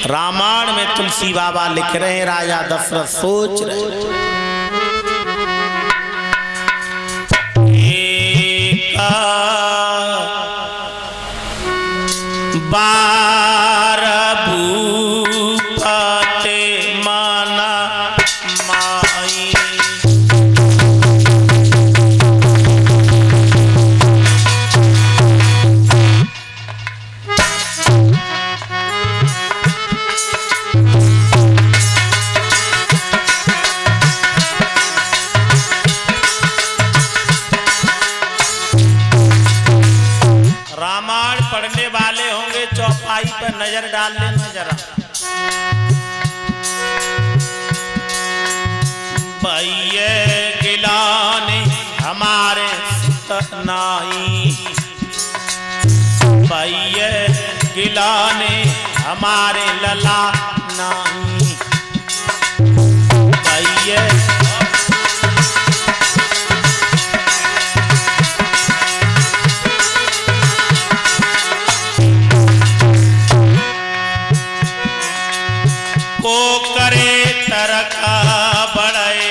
रामायण में तुलसी बाबा लिख रहे हैं, राजा दशरथ सोच रहे बार भूपते माना माई। रामायण पढ़ने वाले होंगे चौपाई पर नजर डाल लेना जरा। भैया गिलाने हमारे सतनाई, भैया गिलाने हमारे लला नाई, भैया को करे तरका बड़े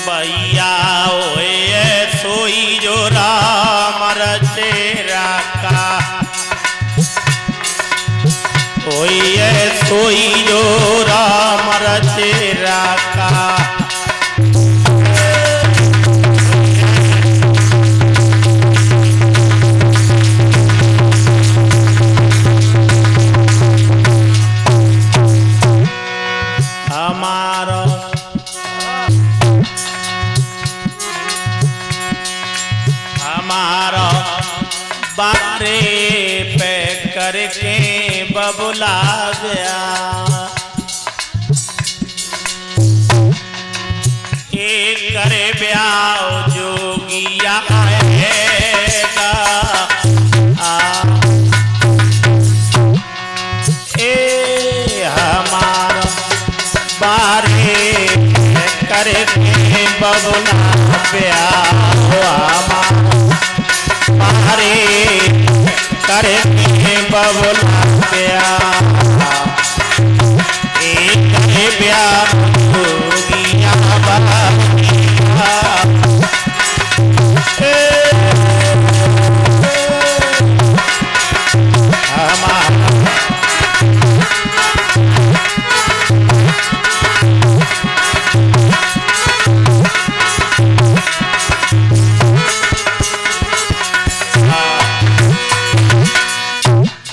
भैया ओए सोई जो राम रचेरा का, ओए सोई जो राम रचेरा का। हमारा बारे पे करके बबुला गया, एक करे ब्याह जोगिया आएगा, हमारा बारे पे करके बबुला ब्याह हमारे करे बबुला ब्याह, एक ब्याह होगिया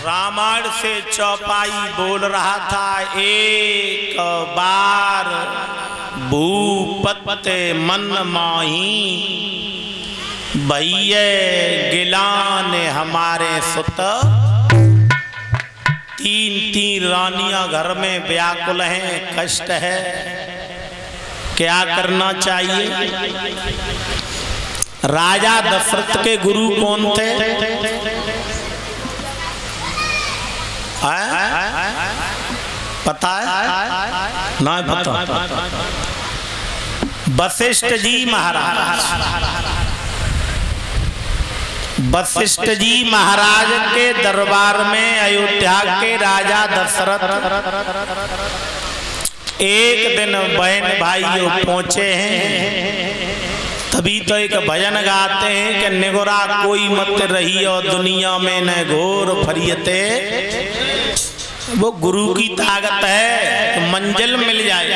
रामायण से चौपाई बोल रहा था, एक बार भूपत मन माही, भैया गिलान हमारे सुत। तीन तीन रानियां घर में व्याकुल हैं, कष्ट है, क्या करना चाहिए? राजा दशरथ के गुरु कौन थे? पता है? ना पता। वशिष्ठ जी महाराज, वशिष्ठ जी महाराज के दरबार में अयोध्या के राजा दशरथ एक दिन बहन भाइयों पहुंचे हैं। तभी तो एक भजन गाते हैं कि निगोरा कोई मत रही और दुनिया में न घोर फरियते, वो गुरु की ताकत है तो मंजिल मिल जाए।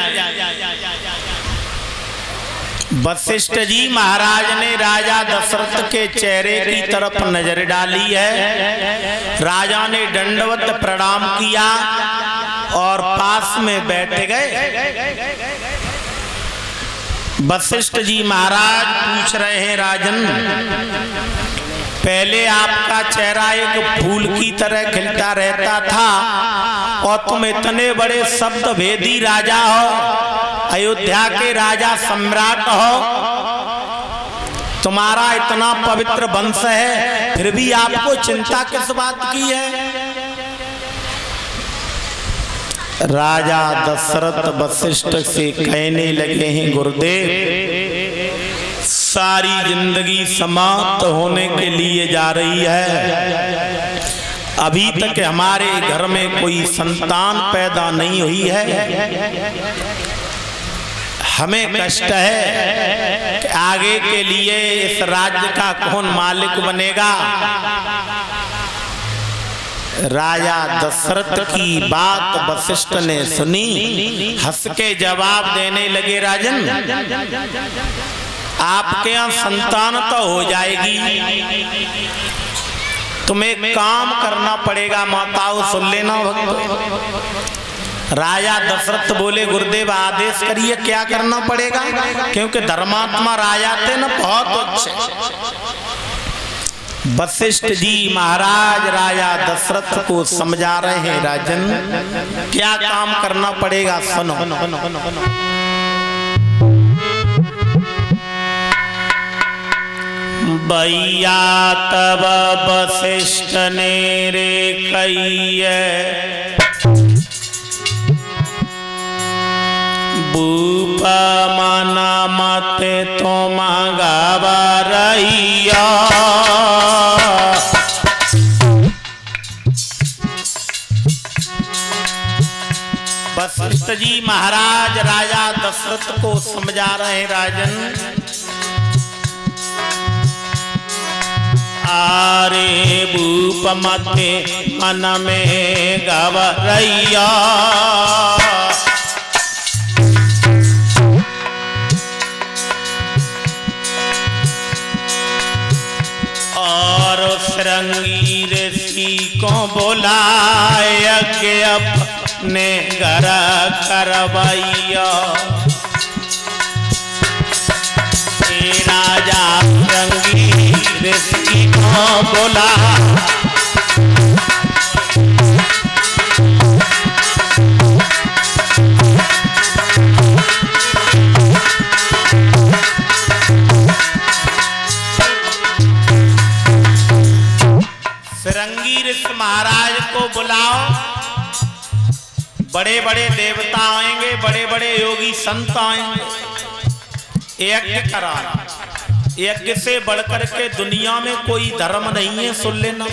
वशिष्ठ जी महाराज ने राजा दशरथ के चेहरे की तरफ नजर डाली है। राजा ने दंडवत प्रणाम किया और पास में बैठ गए। वशिष्ठ जी महाराज पूछ रहे हैं, राजन पहले आपका चेहरा एक फूल की तरह खिलता रहता था और तुम इतने बड़े शब्द भेदी राजा हो, अयोध्या के राजा सम्राट हो, तुम्हारा इतना पवित्र वंश है, फिर भी आपको चिंता किस बात की है? राजा दशरथ वशिष्ठ से कहने लगे हैं, गुरुदेव सारी जिंदगी समाप्त होने के लिए जा रही है। अभी तक हमारे घर में कोई संतान पैदा नहीं हुई है। हमें कष्ट है कि आगे के लिए इस राज्य का कौन मालिक बनेगा। राजा दशरथ की बात वशिष्ठ ने सुनी, हंस के जवाब देने लगे, राजन आपके यहाँ संतान तो हो जाएगी, तुम्हें काम करना पड़ेगा। माताओं सुन लेना भक्त। राजा दशरथ बोले, गुरुदेव आदेश करिए, क्या करना पड़ेगा? क्योंकि धर्मात्मा राजा थे ना, बहुत अच्छे। वशिष्ठ जी महाराज राजा दशरथ को समझा रहे हैं, राजन क्या काम करना पड़ेगा सुनो। भैया तब वशिष्ठ ने रे कहिए, भूप मना मत तो गवरैया। वशिष्ठ जी महाराज राजा दशरथ को समझा रहे हैं, राजन आरे भूप मते मन में गवरैया। और श्रृंगी ऋषि को बुलाया के अपने घर करवैया। राजा श्रृंगी ऋषि को बोला, श्रृंगी ऋषि महाराज को बुलाओ, बड़े बड़े देवता आएंगे, बड़े बड़े योगी संत आएंगे, यज्ञ करा। यज्ञ से बढ़कर के दुनिया में कोई धर्म नहीं है, सुन लेना।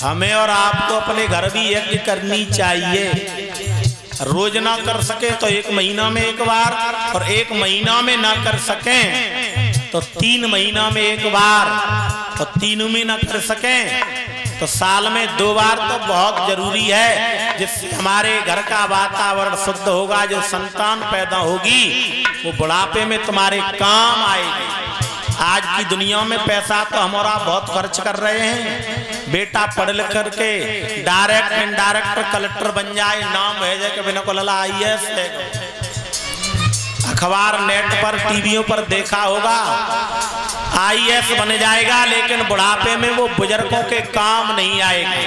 हमें और आपको अपने घर भी यज्ञ करनी चाहिए। रोज ना कर सके तो 1 महीना में 1 बार, और 1 महीना में ना कर सके तो 3 महीना में 1 बार, और 3 में ना कर सके तो साल में 2 बार तो बहुत जरूरी है, जिससे हमारे घर का वातावरण शुद्ध होगा। जो संतान पैदा होगी वो बुढ़ापे में तुम्हारे काम आएगी। आज की दुनिया में पैसा तो हमारा बहुत खर्च कर रहे हैं। बेटा पढ़ लिख करके डायरेक्ट इनडायरेक्ट कलेक्टर बन जाए, नाम भेजे के बिना को लला IAS। अखबार नेट पर टीवियों पर देखा होगा, IAS बन जाएगा, लेकिन बुढ़ापे में वो बुजुर्गों के काम नहीं आएगा।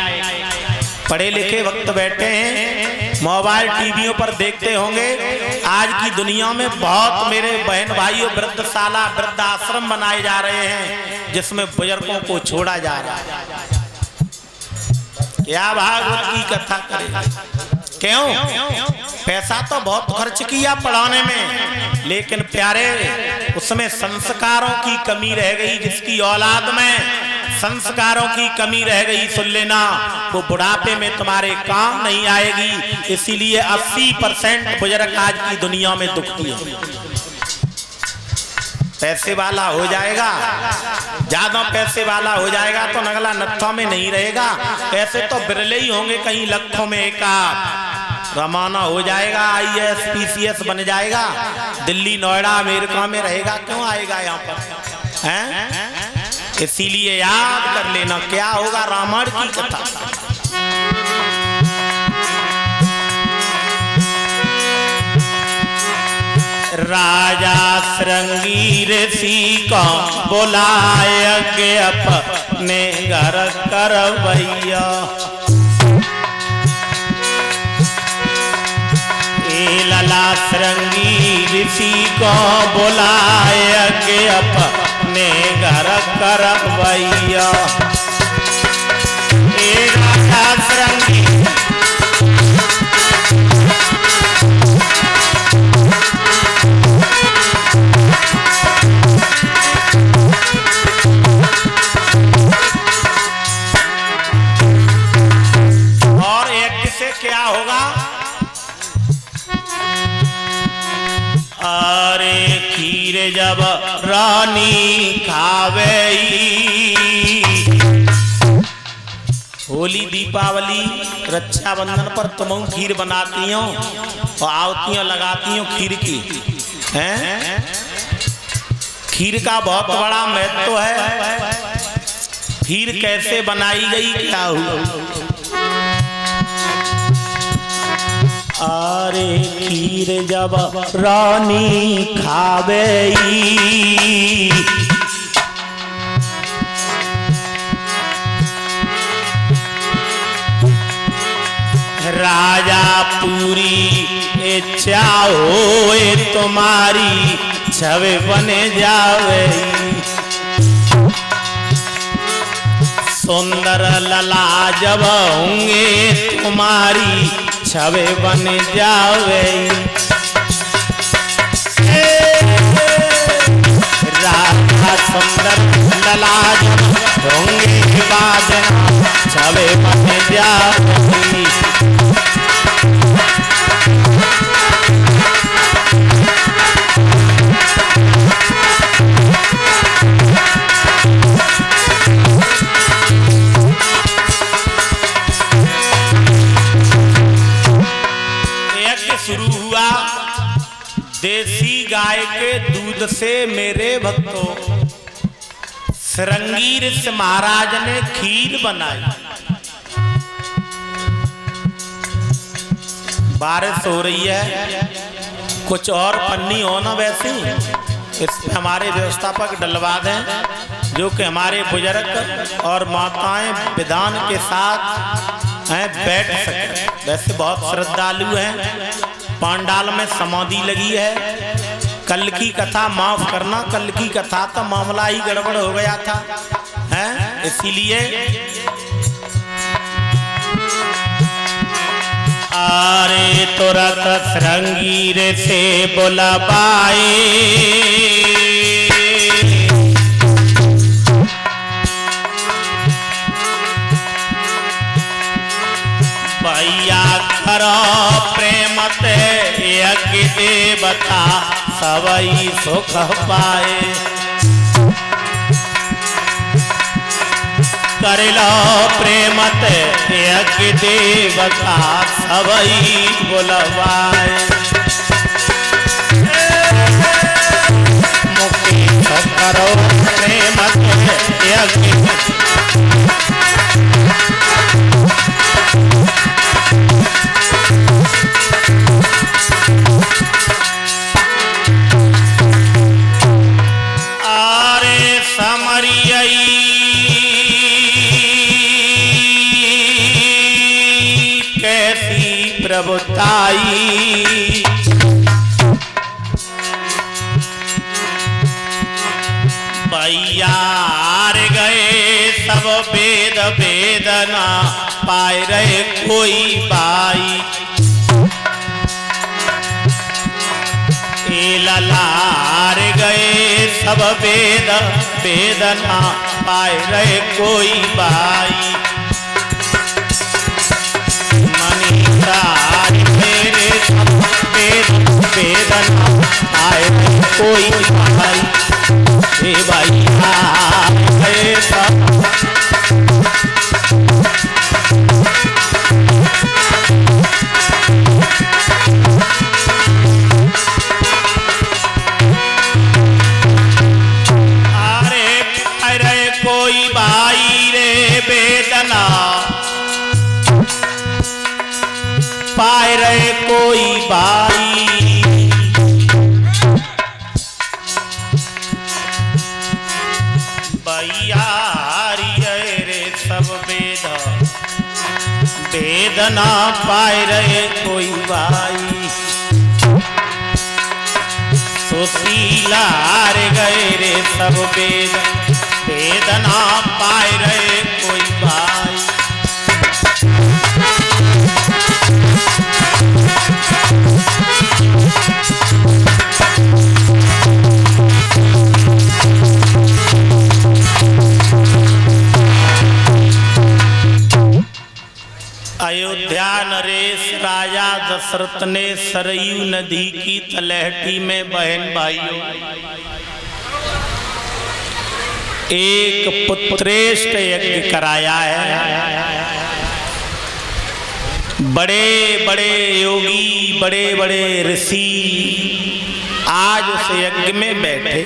पढ़े लिखे वक्त बैठे हैं, मोबाइल टीवियों पर देखते होंगे। आज की दुनिया में बहुत मेरे बहन भाइयों वृद्धशाला वृद्धाश्रम बनाए जा रहे हैं, जिसमें बुजुर्गों को छोड़ा जा रहा है। क्या भागवत की कथा करें? क्यों? पैसा तो बहुत खर्च किया पढ़ाने में, लेकिन प्यारे उसमें संस्कारों की कमी रह गई। जिसकी औलाद में संस्कारों की कमी रह गई, सुन लेना, वो बुढ़ापे में तुम्हारे काम नहीं आएगी। इसीलिए 80% बुजुर्ग आज की दुनिया में दुखती है। पैसे वाला हो जाएगा, ज्यादा पैसे वाला हो जाएगा तो नगला नत्था में नहीं रहेगा। ऐसे तो बिरले ही होंगे, कहीं लाखों में एक रवाना हो जाएगा, IAS PCS बन जाएगा, दिल्ली नोएडा अमेरिका में रहेगा। क्यों आएगा यहाँ पर? हैं? इसीलिए याद कर लेना क्या होगा। रामायण की कथा, राजा श्रृंगी ऋषि को बुलाया के अपने घर करवैया। लला श्रृंगी ऋषि को बुलाया के अपने घर करवैया। राजा श्रृंगी रानी खावेई। होली दीपावली रक्षाबंधन पर तुम खीर बनाती हो और आवतियां लगाती हो खीर की, हैं? खीर का बहुत बड़ा महत्व है। खीर कैसे बनाई गई, क्या हुआ? अरे खीर जब रानी खावेई, राजा पूरी इच्छा होए तुम्हारी छवे बने जावे। सुंदर लला जब होंगे तुम्हारी छवे बन जावे। राधा सुंदर लला जब होंगे बाजना छवे बन जावे। शुरू हुआ देसी गाय के दूध से मेरे भक्तों। श्रृंगी ऋषि महाराज ने खीर बनाई। बारिश हो रही है, कुछ और पन्नी हो ना वैसी, इसमें हमारे व्यवस्थापक डलवा दें, जो कि हमारे बुजुर्ग और माताएं विधान के साथ बैठ सके। वैसे बहुत श्रद्धालु हैं। पांडाल में समाधि लगी है। कल की कथा माफ करना, कल की कथा का मामला ही गड़बड़ हो गया था, हैं? इसीलिए अरे तुरंत श्रृंगी ऋषि बुलवाए। भैया करो प्रेम ते यज्ञ देवता सबई सुख पाए। कर लो प्रेम ते यज्ञ देवता सबई बुलवाए। मुक्ति करो प्रेम ते यज्ञ। प्रभुताई भैया गए सब वेद वेदना पाए रहे कोई बाई। ललार गए सब वेद वेदना पाए रहे कोई बाई। मेरे वेद वेदना आए कोई भाई। हे भाई आए सब अरे कोई भाई रे वेदना पाए रहे कोई बाई। भैया रे सब वेद वेदना पाए रहे कोई बाई। सुशीला गए रे सब वेद वेदना पाए रहे कोई बाई। अयोध्या नरेश राजा दशरथ ने सरयू नदी की तलहटी में बहन भाइयों एक पुत्रेष्ट यज्ञ कराया है। बड़े बड़े योगी, बड़े बड़े ऋषि आज उस यज्ञ में बैठे।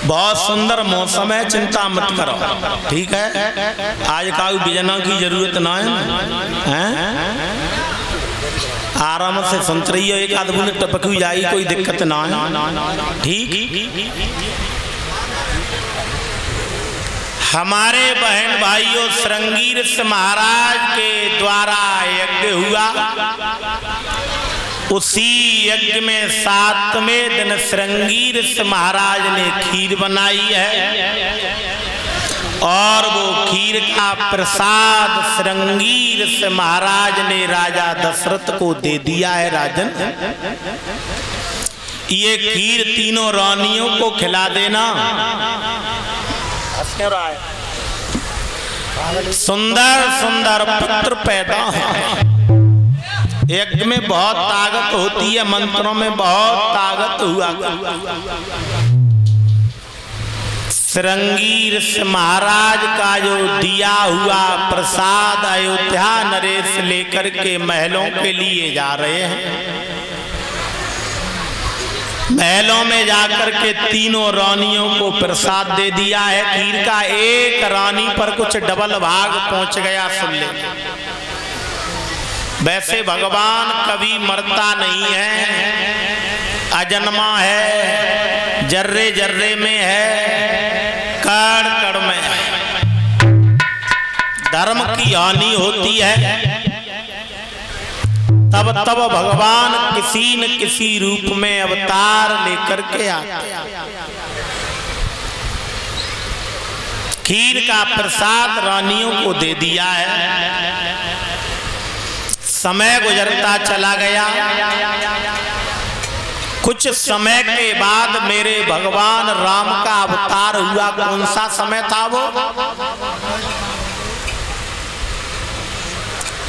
बहुत सुंदर मौसम है, चिंता मत करो, ठीक है। आज का बिजना की जरूरत ना है, आराम से सुनते रहिए, एक आदमी ने टपक भी जाएगी, कोई दिक्कत ना है, ठीक। हमारे बहन भाइयों, श्रृंगी ऋषि महाराज के द्वारा यज्ञ हुआ। उसी यज्ञ में 7वें दिन श्रृंगी ऋषि महाराज ने खीर बनाई है और वो खीर का प्रसाद श्रृंगी ऋषि महाराज ने राजा दशरथ को दे दिया है। राजन, ये खीर तीनों रानियों को खिला देना। सुंदर सुंदर पुत्र पैदा है। यज्ञ में बहुत ताकत होती है, मंत्रों में बहुत ताकत हुआ। श्रृंगी ऋषि महाराज का जो दिया हुआ प्रसाद अयोध्या नरेश लेकर के महलों के लिए जा रहे हैं। महलों में जाकर के तीनों रानियों को प्रसाद दे दिया है खीर का। एक रानी पर कुछ डबल भाग पहुंच गया, सुन ले। वैसे भगवान कभी मरता नहीं है, अजन्मा है, जर्रे जर्रे में है, कण कण में है। धर्म की हानि होती है तब तब भगवान किसी न किसी रूप में अवतार लेकर के आते हैं। खीर का प्रसाद रानियों को दे दिया है। समय गुजरता चला गया। कुछ समय के बाद मेरे भगवान राम का अवतार हुआ। कौन सा समय था वो?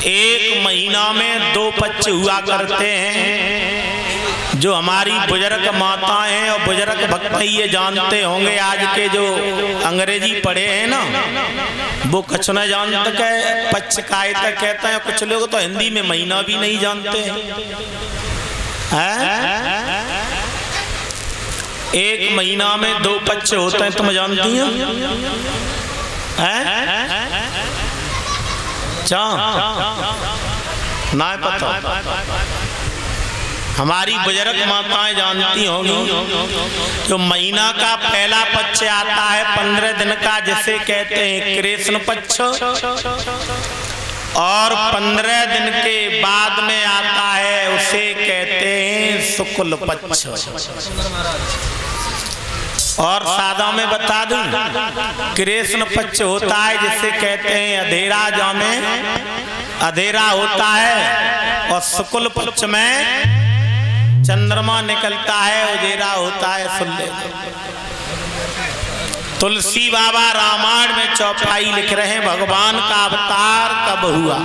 1 महीना में 2 पक्ष हुआ करते हैं। जो हमारी बुजुर्ग माताएं हैं और बुजुर्ग भक्त ये जानते होंगे। आज के जो अंग्रेजी पढ़े हैं ना, वो कुछ न जानते के पक्ष काय तक कहते हैं। कुछ लोग तो हिंदी में महीना भी नहीं जानते हैं। 1 महीना में 2 पक्ष होते हैं, तुम जानती हो? ना पता, हमारी बुजुर्ग माताएं जानती होंगी। जो महीना का पहला पक्ष आता है 15 दिन का, जिसे कहते हैं कृष्ण पक्ष, और 15 दिन के बाद में आता है उसे कहते हैं शुक्ल पक्ष। और सादा में बता दूं, कृष्ण पक्ष होता है जिसे कहते हैं अधेरा, जामे अधेरा होता है, और शुक्ल पक्ष में चंद्रमा निकलता है, उजेरा होता है। सुन ले, तुलसी बाबा रामायण में चौपाई लिख रहे हैं भगवान का अवतार कब हुआ।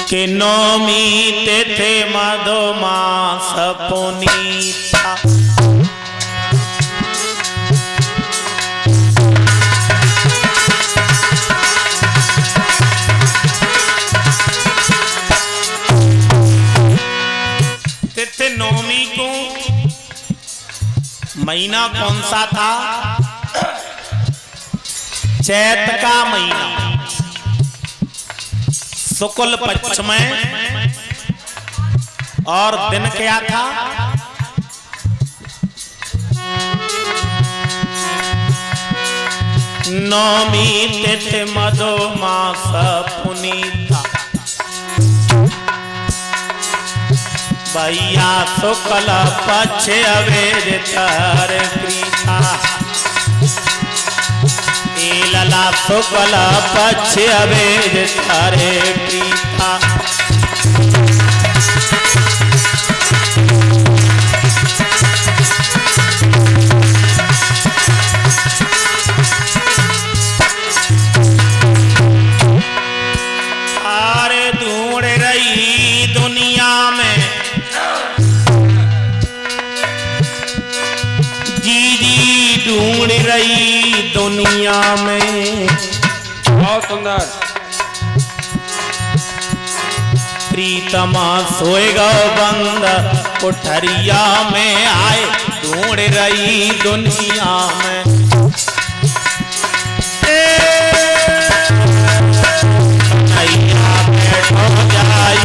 कि नौमी तिथि मधुमास पुनीता, तिथि नौमी को महीना कौन सा था? चैत का महीना, शुक्ल पक्ष में। और दिन क्या था? नौमी तिथि मधुमास पुनीता, भैया शुक्ल पक्ष अवेद कर प्रीता। लला शुक्ल पक्ष अवेद करे प्रीता। रही दुनिया में। बहुत सुंदर। प्रीतमा सोए गो बंद कोठरिया में आए ढूंढ रही दुनिया में। कन्हैया बैठो जाई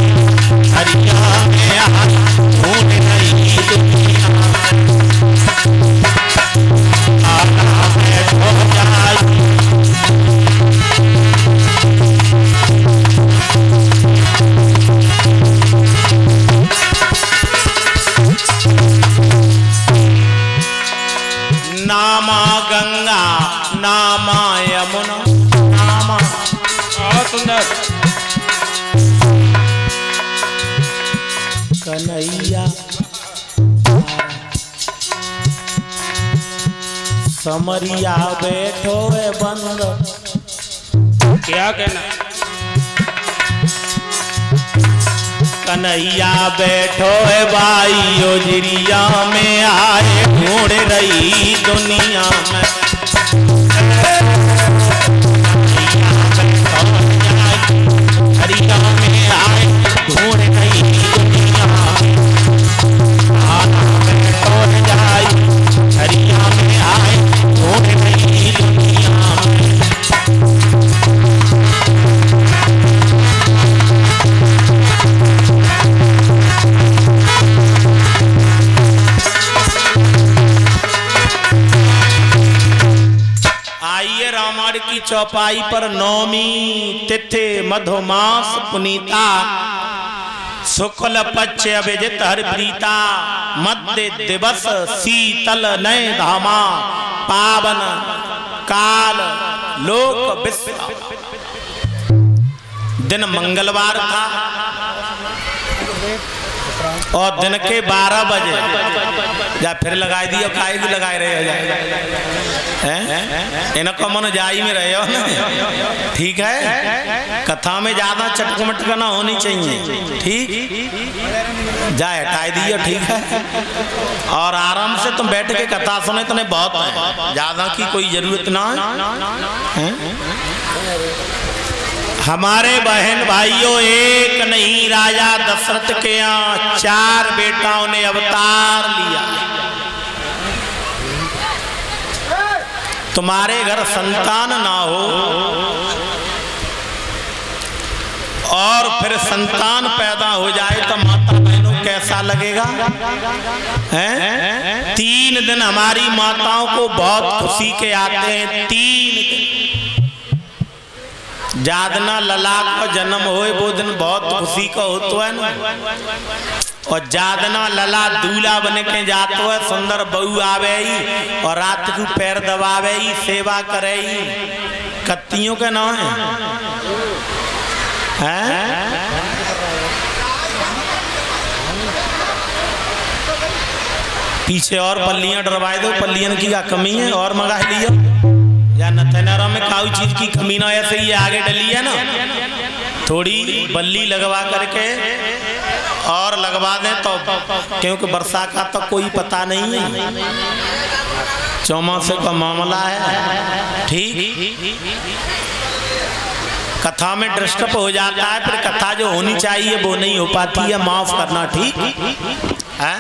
हरिया में आए ढूंढ रही दुनिया में। आना बैठो जाई नामा गंगा नामा यमुना नामा। बहुत सुंदर। कन्हैया समरिया बैठो है बंद। क्या कहना। कन्हैया बैठो है भाई ओजरिया में आए ढूंढ रही दुनिया में। हरिया में आए ढूंढ रही दुनिया में। आना बैठो जाई हरिया में आए ढूंढ रही दुनिया में। रामायण की चौपाई पर नौमी तिथि मधुमास पुनीता शुक्ल पक्ष अभिजित हरिप्रीता मध्य दिवस शीतल नय धामा पावन काल लोक विश्व। दिन मंगलवार था और दिन के 12 बजे या फिर लगाई दियो काहे भी लगाए रहे हैं इनको मन जाई में रहे हो ना। ठीक है कथा में ज्यादा चटक मटक ना होनी चाहिए। ठीक जाए हटाई दियो। ठीक है और आराम से तुम बैठ के कथा सुने तो बहुत है, ज्यादा की कोई जरूरत ना है। हमारे बहन भाइयों एक नहीं राजा दशरथ के यहाँ 4 बेटाओं ने अवतार लिया। तुम्हारे घर संतान ना हो और फिर संतान पैदा हो जाए तो माता बहनों कैसा लगेगा। हैं 3 दिन हमारी माताओं को बहुत खुशी के आते हैं। 3 दिन जादना लला का जन्म होए वो दिन बहुत खुशी का होता है ना। और जादना लला दूल्हा बन के जातो है सुंदर बहू आवे और रात को पैर दबावे सेवा करे। कत्तियों के नाम है पीछे और पल्लियां डरवाए दो। पल्लियन की क्या कमी है और मंगा लियो या नथनरा में काऊ चीज की कमी ना। ऐसे ही आगे डली है ना थोड़ी बल्ली लगवा करके और लगवा दें तो क्योंकि वर्षा का तो कोई पता नहीं है। चौमासे का मामला है। ठीक कथा में डिस्टर्ब हो जाता है फिर कथा जो होनी चाहिए वो नहीं हो पाती है। माफ करना। ठीक है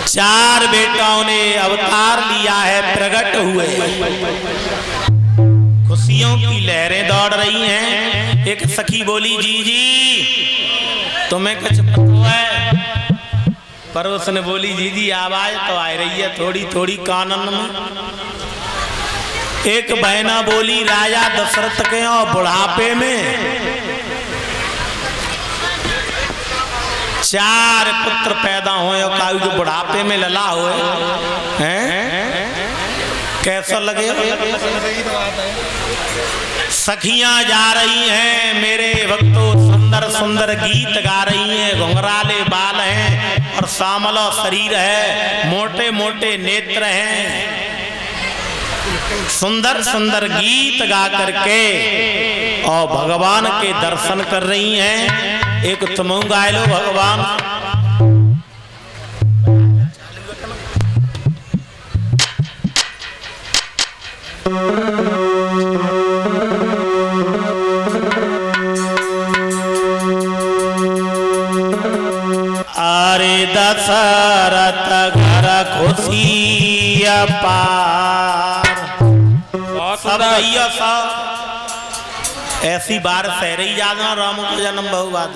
4 बेटाओं ने अवतार लिया है प्रकट हुए। खुशियों की लहरें दौड़ रही हैं। एक सखी बोली जी तुम्हें कुछ पता है। पर उसने बोली जी आवाज तो आ रही है थोड़ी थोड़ी कानन में। एक बहना बोली राजा दशरथ के और बुढ़ापे में 4 पुत्र पैदा हुए और काऊ जो बुढ़ापे में लला हुए हैं कैसा लगे। सखियां जा रही हैं मेरे भक्तों सुंदर सुंदर गीत गा रही हैं। घुंघराले बाल हैं और सामला शरीर है मोटे मोटे नेत्र हैं। सुंदर सुंदर गीत गा करके और भगवान के दर्शन कर रही हैं। एक तुम गाय लो भगवान। अरे दशरथ घर खुशी अपार। बहुत सब सुंदर। भैया सब ऐसी बार सहरी जाना राम का जन्म बहु बात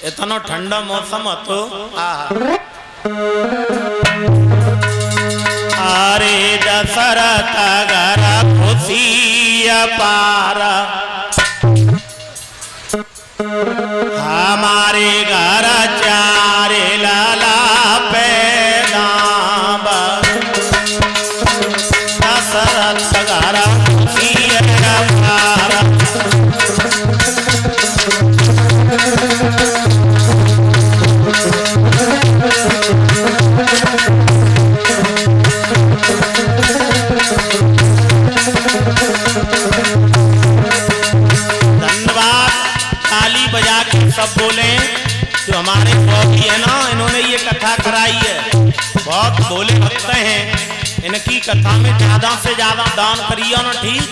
इतना ठंडा मौसम तो अरे दशरथ घर खुशी अपार हमारे घर चारे लाला पैदा दशरथ घर खुशी अपार। बजा के सब बोले जो हमारे बॉबी है ना इन्होंने ये कथा कराई है बहुत बोले भक्त हैं इनकी कथा में ज्यादा से ज्यादा दान करिए ना ठीक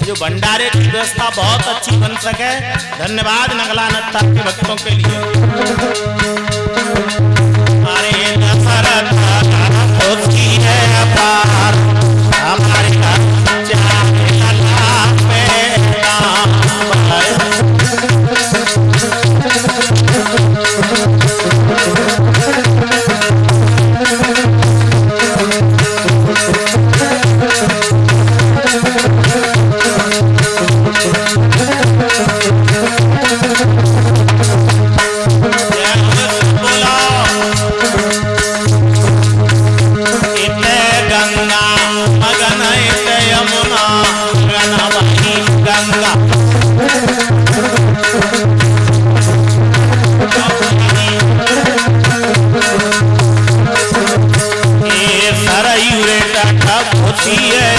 जो भंडारे की व्यवस्था बहुत अच्छी बन सके। धन्यवाद नगला नत्ता के भक्तों के लिए। अरे दशरथ खुशी है अपार हमारे घर चाहे लला पैदा खुशी है